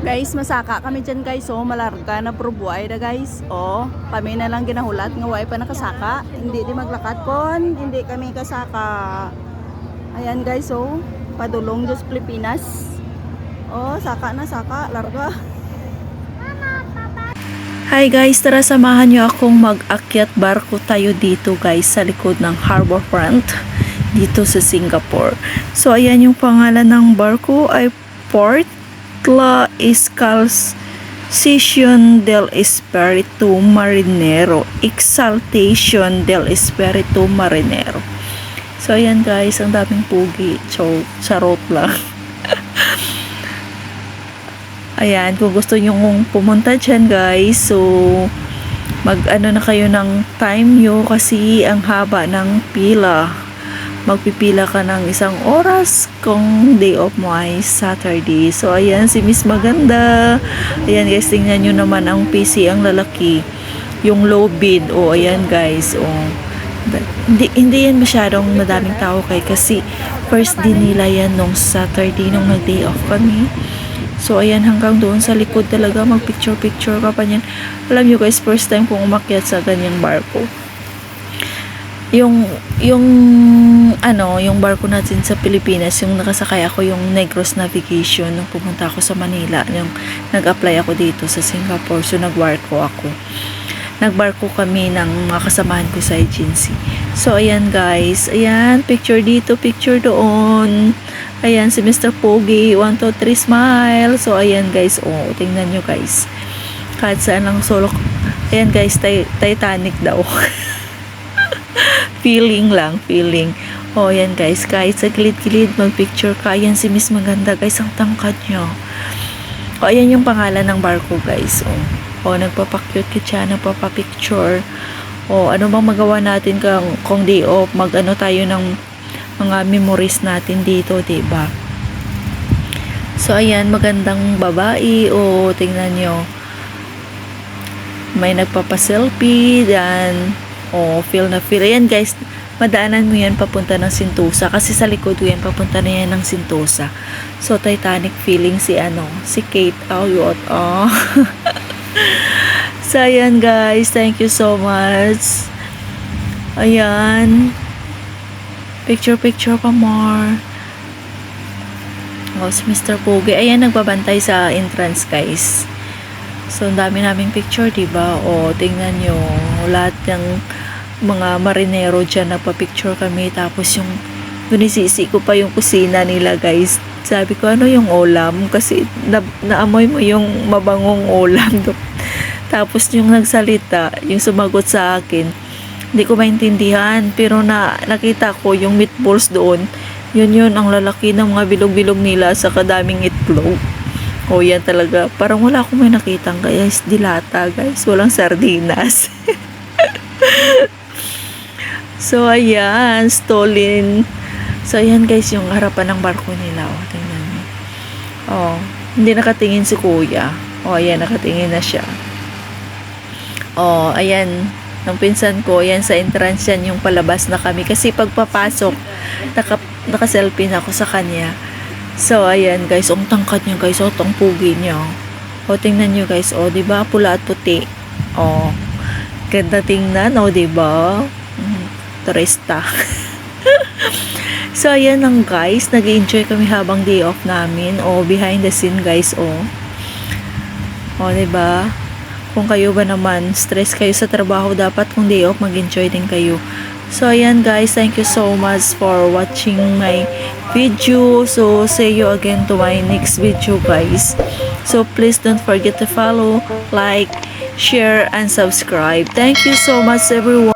Guys, masaka kami dyan guys. Oh, malarga na probuay na guys. Oh, kami na lang ginahulat nga way pa nakasaka. Hindi di maglakat kon, hindi kami kasaka. Ayan guys, oh, padulong Diyos Pilipinas. Oh, saka na saka, larga. Hi guys, tara samahan nyo akong mag-akyat barko tayo dito guys sa likod ng harbor front dito sa Singapore. So ayan yung pangalan ng barko ay Port La Exaltación del Espiritu Marinero. Exaltation del Espiritu Marinero. So ayan guys, ang daming pugi. Charot lang. Ayan, kung gusto nyo pumunta dyan guys, so mag-ano na kayo ng time nyo kasi ang haba ng pila. Magpipila ka ng 1 oras kung day off mo ay Saturday. So ayan, si Miss Maganda. Ayan guys, tingnan nyo naman ang PC, ang lalaki. Yung low bid. O ayan guys, o. Hindi yan masyadong madaming tao kasi first day nila yan nung Saturday nung nag-day off kami. So ayan, hanggang doon sa likod talaga mag-picture-picture ka pa niyan. Alam nyo guys, first time kong umakyat sa ganyang barko. Yung barko natin sa Pilipinas, yung nakasakay ako yung Negros Navigation nung pumunta ako sa Manila, yung nag-apply ako dito sa Singapore. So nagbarko kami ng mga kasamahan ko sa agency. So ayan guys, ayan, picture dito, picture doon. Ayan si Mr. Pogi, 1, 2, 3 smile. So ayan guys, oh, tingnan nyo guys, kahit saan lang solo. Ayan guys, Titanic daw. feeling. Oh, yan guys, kahit sa gilid-gilid magpicture ka. Yan si Miss Maganda guys, ang tangkad nyo. Oh, ayan yung pangalan ng barko guys. Oh, nagpapakyut ka siya, nagpapapicture. Oh, ano bang magawa natin kung day off, mag-ano tayo ng mga memories natin dito, diba? So ayan, magandang babae. Oh, tingnan nyo, may nagpapaselfie dan feel na feel. Ayan guys, madaanan mo yan papunta ng Sentosa kasi sa likod yan papunta na yan ng Sentosa. So Titanic feeling si Kate. So ayan guys, thank you so much. Ayan, picture pa more. Si Mr. Pogi, ayan, nagbabantay sa entrance guys. So ang dami naming picture, diba? Tingnan nyo, lahat ng mga marinero dyan, nagpa-picture kami. Tapos yung gunisisi ko pa yung kusina nila guys. Sabi ko, ano yung ulam? Kasi naamoy mo yung mabangong ulam. Tapos yung nagsalita, yung sumagot sa akin, hindi ko maintindihan. Pero nakita ko yung meatballs doon. Yun ang lalaki ng mga bilog-bilog nila sa kadaming itlog. Yan talaga. Parang wala akong may nakitang guys, dilata guys. Walang sardinas. So ayan, stolen. So ayan guys, yung harapan ng barko nila. Tingnan niyo. Hindi nakatingin si kuya. Ayan, nakatingin na siya. Ayan, ng pinsan ko, ayan sa entrance yan, yung palabas na kami. Kasi pagpapasok, naka-selfie na ako sa kanya. So ayan guys, ang tangkad niya guys, ang pugi niya. Tingnan niyo guys, diba? Pula at puti. Ganda tingnan, diba? Turista. So ayan lang guys, nag-enjoy kami habang day off namin. Behind the scene guys, diba? Kung kayo ba naman stress kayo sa trabaho, dapat kung day off mag-enjoy din kayo. So ayan guys, thank you so much for watching my video. So see you again to my next video guys. So please don't forget to follow, like, share and subscribe. Thank you so much everyone.